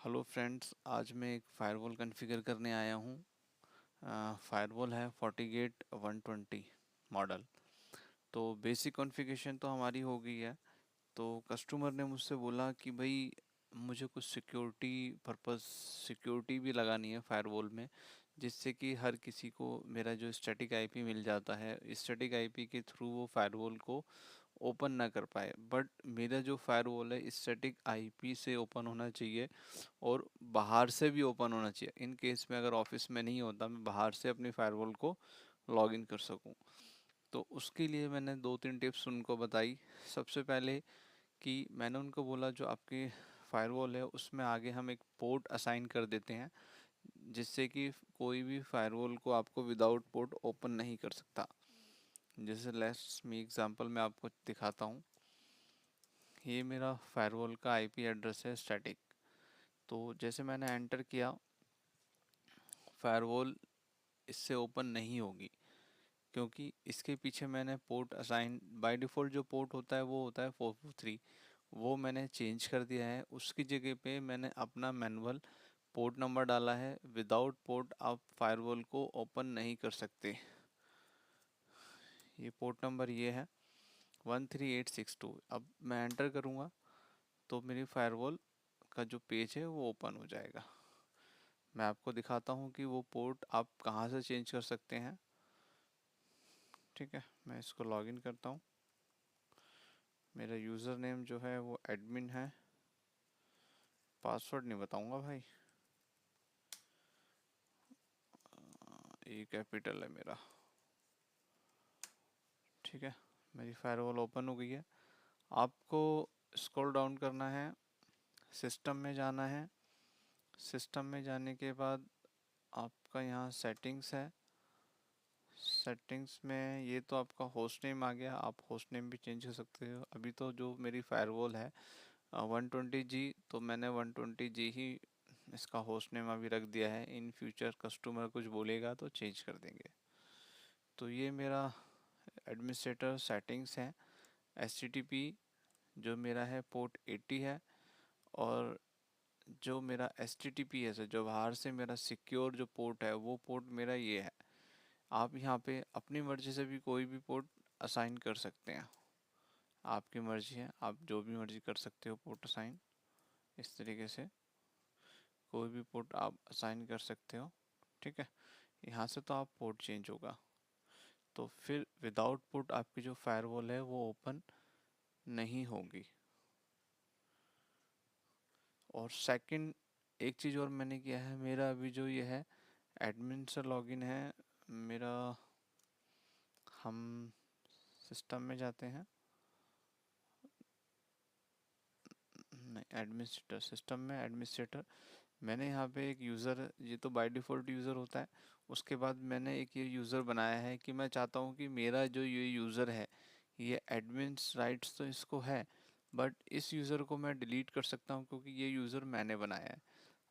Hello friends, आज मैं एक फ़ायरवॉल कॉन्फ़िगर करने आया हूँ। फ़ायरवॉल है FortiGate 120 मॉडल। तो बेसिक कॉन्फ़िगरेशन तो हमारी हो गई है। तो कस्टमर ने मुझसे बोला कि भाई मुझे कुछ सिक्योरिटी भी लगानी है फ़ायरवॉल में, जिससे कि हर किसी को मेरा जो स्टैटिक आईपी मिल जाता है, स्टैटिक आईपी के थ्रू वो फ़ायरवॉल को ओपन ना कर पाए। बट मेरा जो फायरवॉल है स्टैटिक आईपी से ओपन होना चाहिए और बाहर से भी ओपन होना चाहिए। इन केस में अगर ऑफिस में नहीं होता, मैं बाहर से अपनी फायरवॉल को लॉग इन कर सकूं। तो उसके लिए मैंने दो तीन टिप्स उनको बताई। सबसे पहले कि मैंने उनको बोला जो आपकी फायरवॉल है उसमें आगे हम एक पोर्ट असाइन कर देते हैं, जिससे कि कोई भी फायरवॉल को आपको विदाउट पोर्ट ओपन नहीं कर सकता। जैसे लेट्स मी एग्जांपल मैं आपको दिखाता हूँ। ये मेरा फायरवॉल का आईपी एड्रेस है स्टैटिक। तो जैसे मैंने एंटर किया, फायरवॉल इससे ओपन नहीं होगी, क्योंकि इसके पीछे मैंने पोर्ट असाइन बाय डिफ़ॉल्ट जो पोर्ट होता है वो होता है 443। वो मैंने चेंज कर दिया है। उसकी जगह पे मैंने अपना मैनुअल पोर्ट नंबर डाला है। विदाउट पोर्ट आप फायरवॉल को ओपन नहीं कर सकते। ये पोर्ट नंबर ये है 13862। अब मैं एंटर करूँगा तो मेरी फायरवॉल का जो पेज है वो ओपन हो जाएगा। मैं आपको दिखाता हूँ कि वो पोर्ट आप कहाँ से चेंज कर सकते हैं। ठीक है, मैं इसको लॉगिन करता हूँ। मेरा यूज़र नेम जो है वो एडमिन है। पासवर्ड नहीं बताऊँगा भाई, ए कैपिटल है मेरा। ठीक है, मेरी फायरवॉल ओपन हो गई है। आपको स्क्रॉल डाउन करना है, सिस्टम में जाना है। सिस्टम में जाने के बाद आपका यहाँ सेटिंग्स है। सेटिंग्स में ये तो आपका होस्ट नेम आ गया, आप होस्ट नेम भी चेंज कर सकते हो। अभी तो जो मेरी फायरवॉल है 120G, तो मैंने 120G ही इसका होस्ट नेम अभी रख दिया है। इन फ्यूचर कस्टमर कुछ बोलेगा तो चेंज कर देंगे। तो ये मेरा एडमिनिस्ट्रेटर सेटिंग्स है। HTTP जो मेरा है पोर्ट 80 है। और जो मेरा HTTPS है, जो बाहर से मेरा सिक्योर जो पोर्ट है, वो पोर्ट मेरा ये है। आप यहाँ पे अपनी मर्जी से भी कोई भी पोर्ट असाइन कर सकते हैं। आपकी मर्जी है, आप जो भी मर्जी कर सकते हो पोर्ट असाइन। इस तरीके से कोई भी पोर्ट आप असाइन कर सकते हो। ठीक है, यहाँ से तो आप पोर्ट चेंज होगा। तो फिर विदाउट पोर्ट आपकी जो फायरवॉल है वो ओपन नहीं होगी। और सेकंड एक चीज़ और मैंने किया है, मेरा अभी जो ये है एडमिन से लॉगिन है मेरा। हम सिस्टम में जाते हैं, नहीं एडमिनिस्ट्रेटर, सिस्टम में एडमिनिस्ट्रेटर। मैंने यहाँ पे एक यूज़र, ये तो बाय डिफ़ॉल्ट यूज़र होता है। उसके बाद मैंने एक ये यूज़र बनाया है कि मैं चाहता हूँ कि मेरा जो ये यूज़र है, ये एडमिन्स राइट्स तो इसको है, बट इस यूज़र को मैं डिलीट कर सकता हूँ क्योंकि ये यूज़र मैंने बनाया है।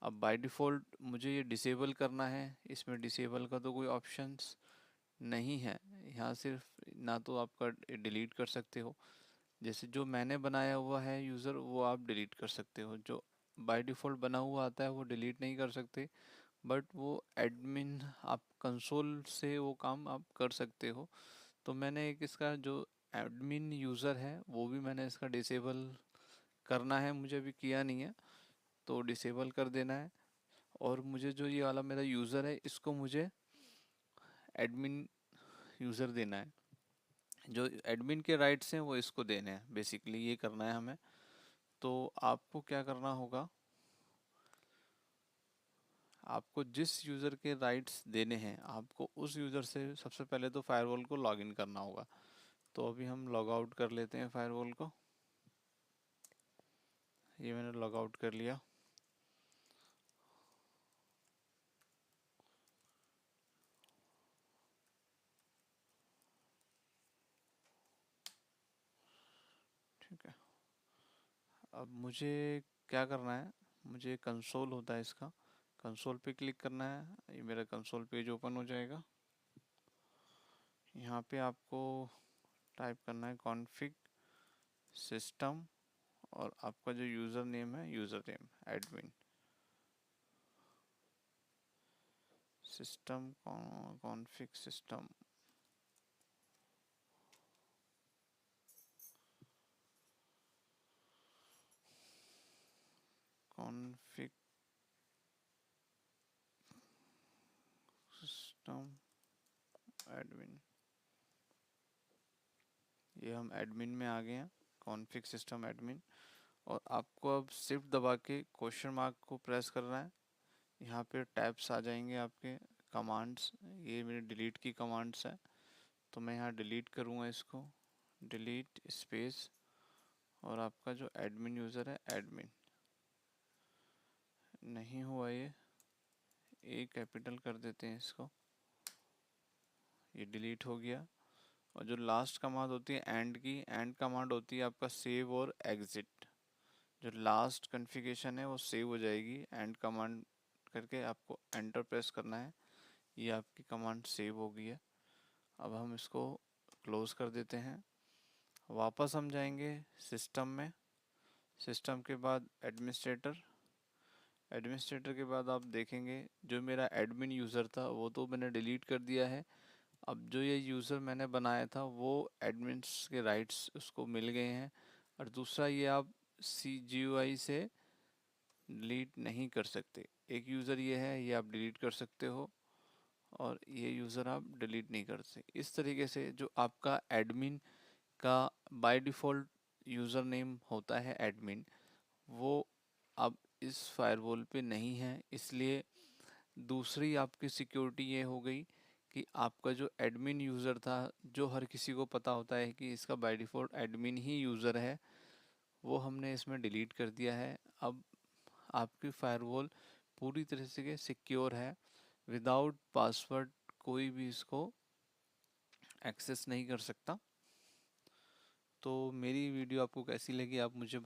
अब बाय डिफ़ॉल्ट मुझे ये डिसेबल करना है। इसमें डिसेबल का तो कोई ऑप्शंस नहीं है। यहाँ सिर्फ ना तो आपका डिलीट कर सकते हो, जैसे जो मैंने बनाया हुआ है यूज़र वो आप डिलीट कर सकते हो। जो बाय डिफ़ॉल्ट बना हुआ आता है वो डिलीट नहीं कर सकते, बट वो एडमिन आप कंसोल से वो काम आप कर सकते हो। तो मैंने एक इसका जो एडमिन यूज़र है वो भी मैंने इसका डिसेबल करना है, मुझे अभी किया नहीं है तो डिसेबल कर देना है। और मुझे जो ये वाला मेरा यूज़र है इसको मुझे एडमिन यूज़र देना है। जो एडमिन के राइट्स हैं वो इसको देने हैं, बेसिकली ये करना है हमें। तो आपको क्या करना होगा, आपको जिस यूज़र के राइट्स देने हैं आपको उस यूज़र से सबसे पहले तो फायरवॉल को लॉगिन करना होगा। तो अभी हम लॉग आउट कर लेते हैं फायरवॉल को। ये मैंने लॉग आउट कर लिया। ठीक है, अब मुझे क्या करना है, मुझे कंसोल होता है इसका, कंसोल पे क्लिक करना है। ये मेरा कंसोल पेज ओपन हो जाएगा। यहाँ पे आपको टाइप करना है कॉन्फ़िग सिस्टम और आपका जो यूज़र नेम है user name admin. System config system config system admin. ये हम एडमिन में आ गए हैं, कॉन्फ़िग सिस्टम एडमिन। और आपको अब शिफ्ट दबा के क्वेश्चन मार्क को प्रेस करना है। यहाँ पे टैब्स आ जाएंगे आपके कमांड्स। ये मेरे डिलीट की कमांड्स है, तो मैं यहाँ डिलीट करूँगा इसको, डिलीट स्पेस, और आपका जो एडमिन यूज़र है एडमिन। नहीं हुआ ये, ए कैपिटल कर देते हैं इसको, ये डिलीट हो गया। और जो लास्ट कमांड होती है एंड की, एंड कमांड होती है आपका सेव और एग्जिट। जो लास्ट कॉन्फ़िगरेशन है वो सेव हो जाएगी, एंड कमांड करके आपको एंटर प्रेस करना है। ये आपकी कमांड सेव हो गई है। अब हम इसको क्लोज कर देते हैं। वापस हम जाएंगे सिस्टम में, सिस्टम के बाद एडमिनिस्ट्रेटर, एडमिनिस्ट्रेटर के बाद आप देखेंगे जो मेरा एडमिन यूज़र था वो तो मैंने डिलीट कर दिया है। अब जो ये यूज़र मैंने बनाया था वो एडमिन्स के राइट्स उसको मिल गए हैं। और दूसरा, ये आप CGUI से डिलीट नहीं कर सकते। एक यूज़र ये है, ये आप डिलीट कर सकते हो, और ये यूज़र आप डिलीट नहीं कर सकते। इस तरीके से जो आपका एडमिन का बाय डिफ़ॉल्ट यूज़र नेम होता है एडमिन, वो अब इस फायरवॉल पे नहीं है। इसलिए दूसरी आपकी सिक्योरिटी ये हो गई कि आपका जो एडमिन यूज़र था, जो हर किसी को पता होता है कि इसका by default admin he user है, वो हमने इसमें डिलीट कर दिया है। अब आपकी फायरवॉल पूरी तरह से सिक्योर है। विदाउट पासवर्ड कोई भी इसको एक्सेस नहीं कर सकता। तो मेरी वीडियो आपको कैसी लगी आप मुझे